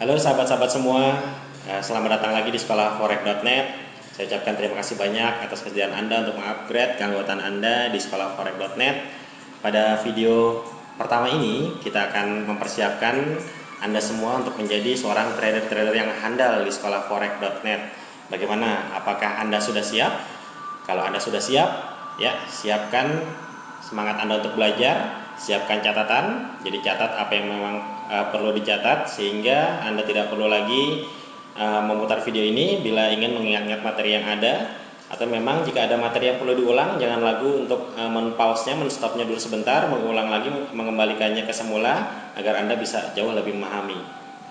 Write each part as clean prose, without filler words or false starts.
Halo sahabat-sahabat semua, selamat datang lagi di sekolah forex.net. Saya ucapkan terima kasih banyak atas kesediaan Anda untuk mengupgrade keanggotaan Anda di sekolah forex.net. Pada video pertama ini, kita akan mempersiapkan Anda semua untuk menjadi seorang trader-trader yang handal di sekolah forex.net. Bagaimana? Apakah Anda sudah siap? Kalau Anda sudah siap, ya siapkan semangat Anda untuk belajar. Siapkan catatan, jadi catat apa yang memang perlu dicatat sehingga Anda tidak perlu lagi memutar video ini bila ingin mengingat-ingat materi yang ada, atau memang jika ada materi yang perlu diulang, jangan ragu untuk men-pause-nya, men-stop-nya dulu sebentar, mengulang lagi, mengembalikannya ke semula agar Anda bisa jauh lebih memahami.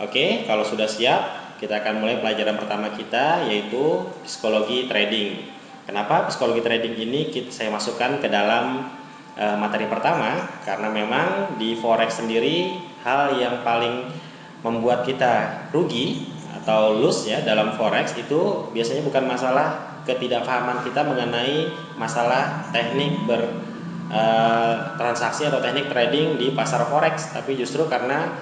Oke, kalau sudah siap, kita akan mulai pelajaran pertama kita, yaitu psikologi trading. Kenapa psikologi trading ini saya masukkan ke dalam materi pertama? Karena memang di forex sendiri hal yang paling membuat kita rugi atau lose ya dalam forex itu biasanya bukan masalah ketidakpahaman kita mengenai masalah teknik transaksi atau teknik trading di pasar forex, tapi justru karena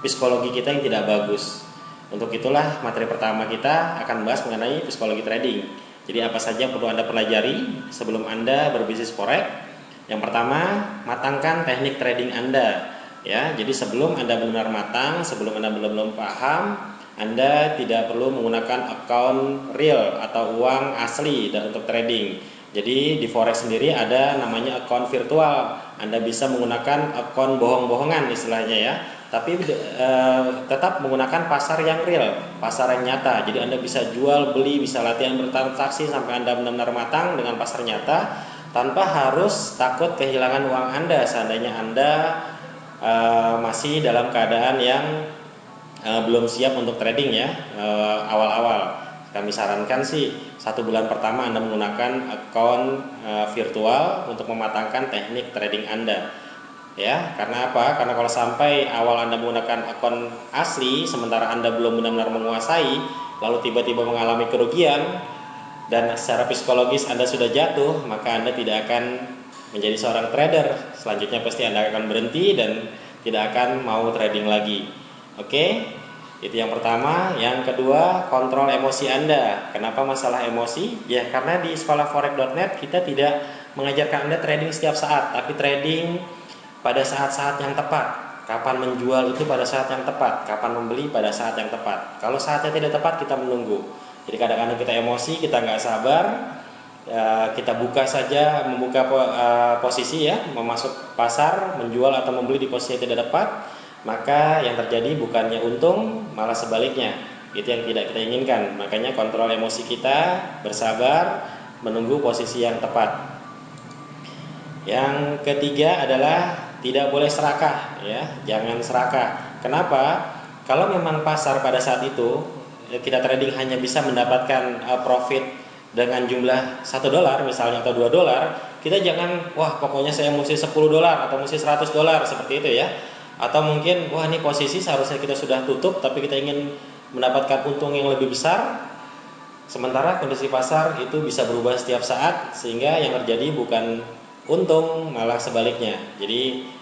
psikologi kita yang tidak bagus. Untuk itulah materi pertama kita akan bahas mengenai psikologi trading. Jadi apa saja yang perlu Anda pelajari sebelum Anda berbisnis forex? Yang pertama, matangkan teknik trading Anda. Ya, jadi sebelum Anda benar-benar matang, sebelum Anda belum paham, Anda tidak perlu menggunakan account real atau uang asli untuk trading. Jadi di forex sendiri ada namanya account virtual. Anda bisa menggunakan account bohong-bohongan istilahnya ya. Tapi tetap menggunakan pasar yang real, pasar yang nyata. Jadi Anda bisa jual, beli, bisa latihan bertransaksi sampai Anda benar-benar matang dengan pasar nyata, tanpa harus takut kehilangan uang Anda seandainya Anda masih dalam keadaan yang belum siap untuk trading ya. Awal-awal kami sarankan sih 1 bulan pertama Anda menggunakan account virtual untuk mematangkan teknik trading Anda ya. Karena apa? Karena kalau sampai awal Anda menggunakan akun asli sementara Anda belum benar-benar menguasai, lalu tiba-tiba mengalami kerugian dan secara psikologis Anda sudah jatuh, maka Anda tidak akan menjadi seorang trader. Selanjutnya pasti Anda akan berhenti dan tidak akan mau trading lagi. Oke, itu yang pertama. Yang kedua, kontrol emosi Anda. Kenapa masalah emosi? Ya karena di sekolah forex.net kita tidak mengajarkan Anda trading setiap saat, tapi trading pada saat-saat yang tepat. Kapan menjual itu pada saat yang tepat, kapan membeli pada saat yang tepat. Kalau saatnya tidak tepat, kita menunggu. Jadi kadang-kadang kita emosi, kita nggak sabar, kita membuka posisi ya, memasuk pasar, menjual atau membeli di posisi yang tidak tepat, maka yang terjadi bukannya untung, malah sebaliknya. Itu yang tidak kita inginkan. Makanya kontrol emosi kita, bersabar, menunggu posisi yang tepat. Yang ketiga adalah tidak boleh serakah ya, jangan serakah. Kenapa? Kalau memang pasar pada saat itu kita trading hanya bisa mendapatkan profit dengan jumlah $1 misalnya atau $2, kita jangan wah pokoknya saya mesti $10 atau mesti $100 seperti itu ya. Atau mungkin wah ini posisi seharusnya kita sudah tutup tapi kita ingin mendapatkan untung yang lebih besar. Sementara kondisi pasar itu bisa berubah setiap saat sehingga yang terjadi bukan untung malah sebaliknya. Jadi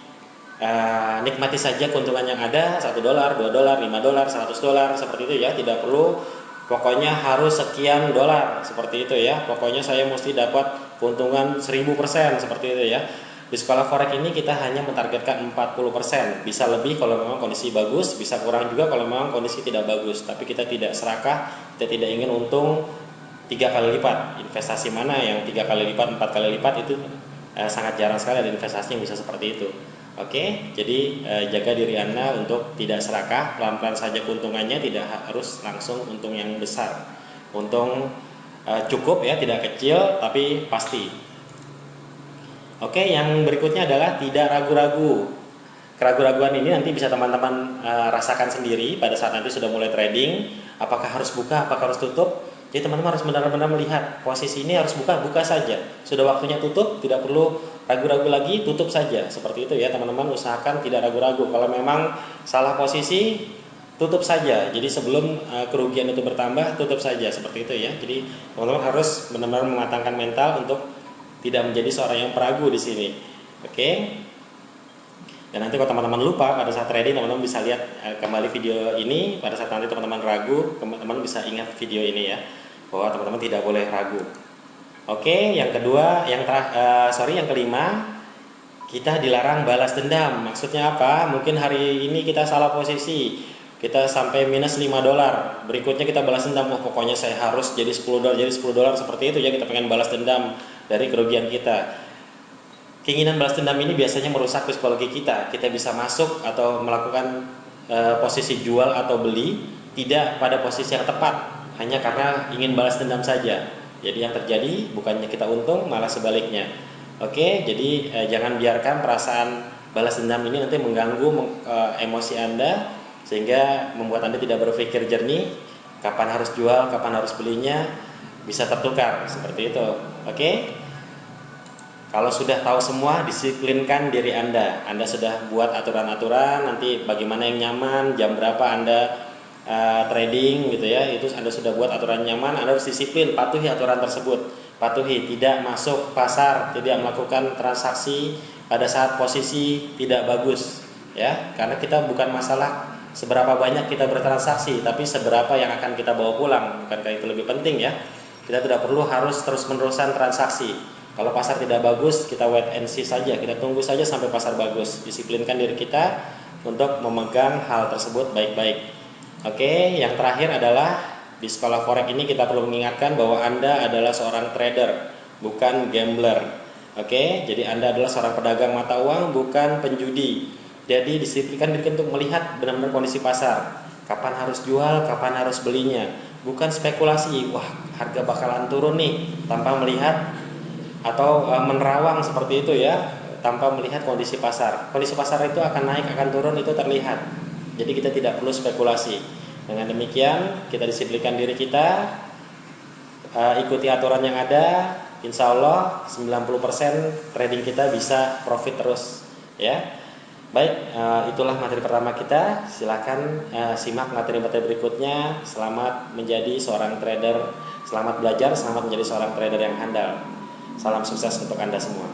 nikmati saja keuntungan yang ada, $1, $2, $5, $100 seperti itu ya. Tidak perlu pokoknya harus sekian dolar seperti itu ya. Pokoknya saya mesti dapat keuntungan 1000% seperti itu ya. Di sekolah forex ini kita hanya mentargetkan 40%. Bisa lebih kalau memang kondisi bagus, bisa kurang juga kalau memang kondisi tidak bagus. Tapi kita tidak serakah, kita tidak ingin untung 3 kali lipat. Investasi mana yang 3 kali lipat, 4 kali lipat itu sangat jarang sekali ada investasi yang bisa seperti itu. Oke, jadi jaga diri Anda untuk tidak serakah, pelan-pelan saja keuntungannya, tidak harus langsung untung yang besar. Untung cukup ya, tidak kecil tapi pasti. Oke, yang berikutnya adalah tidak ragu-ragu. Keraguan-raguan ini nanti bisa teman-teman rasakan sendiri pada saat nanti sudah mulai trading. Apakah harus buka, apakah harus tutup? Jadi teman-teman harus benar-benar melihat posisi ini harus buka, buka saja. Sudah waktunya tutup, tidak perlu ragu-ragu lagi, tutup saja. Seperti itu ya teman-teman, usahakan tidak ragu-ragu. Kalau memang salah posisi, tutup saja. Jadi sebelum kerugian itu bertambah, tutup saja. Seperti itu ya. Jadi teman-teman harus benar-benar mematangkan mental untuk tidak menjadi seorang yang peragu di sini. Oke. Dan nanti kalau teman-teman lupa pada saat trading, teman-teman bisa lihat kembali video ini. Pada saat nanti teman-teman ragu, teman-teman bisa ingat video ini ya, bahwa teman-teman tidak boleh ragu. Oke, yang kedua, yang kelima, kita dilarang balas dendam. Maksudnya apa? Mungkin hari ini kita salah posisi, kita sampai minus 5 dolar, berikutnya kita balas dendam, oh pokoknya saya harus jadi 10 dolar, jadi 10 dolar, seperti itu ya, kita pengen balas dendam dari kerugian kita. Keinginan balas dendam ini biasanya merusak psikologi kita. Kita bisa masuk atau melakukan posisi jual atau beli tidak pada posisi yang tepat, hanya karena ingin balas dendam saja. Jadi yang terjadi bukannya kita untung, malah sebaliknya. Oke, jadi jangan biarkan perasaan balas dendam ini nanti mengganggu emosi Anda, sehingga membuat Anda tidak berpikir jernih, kapan harus jual, kapan harus belinya, bisa tertukar seperti itu. Oke. Kalau sudah tahu semua, disiplinkan diri Anda. Anda sudah buat aturan-aturan, nanti bagaimana yang nyaman, jam berapa Anda trading gitu ya, itu Anda sudah buat aturan nyaman, Anda harus disiplin, patuhi aturan tersebut. Patuhi, tidak masuk pasar, tidak melakukan transaksi pada saat posisi tidak bagus ya, karena kita bukan masalah seberapa banyak kita bertransaksi, tapi seberapa yang akan kita bawa pulang. Bukankah itu lebih penting ya? Kita tidak perlu harus terus-menerusan transaksi. Kalau pasar tidak bagus, kita wait and see saja, kita tunggu saja sampai pasar bagus. Disiplinkan diri kita untuk memegang hal tersebut baik-baik. Oke, yang terakhir adalah di sekolah forex ini kita perlu mengingatkan bahwa Anda adalah seorang trader, bukan gambler. Oke, jadi Anda adalah seorang pedagang mata uang, bukan penjudi. Jadi disiplinkan diri untuk melihat benar-benar kondisi pasar, kapan harus jual, kapan harus belinya. Bukan spekulasi, wah harga bakalan turun nih, tanpa melihat atau menerawang seperti itu ya, tanpa melihat kondisi pasar. Kondisi pasar itu akan naik, akan turun, itu terlihat. Jadi kita tidak perlu spekulasi. Dengan demikian kita disiplinkan diri kita, ikuti aturan yang ada, insya Allah 90% trading kita bisa profit terus ya. Baik, itulah materi pertama kita. Silakan simak materi-materi berikutnya. Selamat menjadi seorang trader, selamat belajar, selamat menjadi seorang trader yang handal. Salam sukses untuk Anda semua.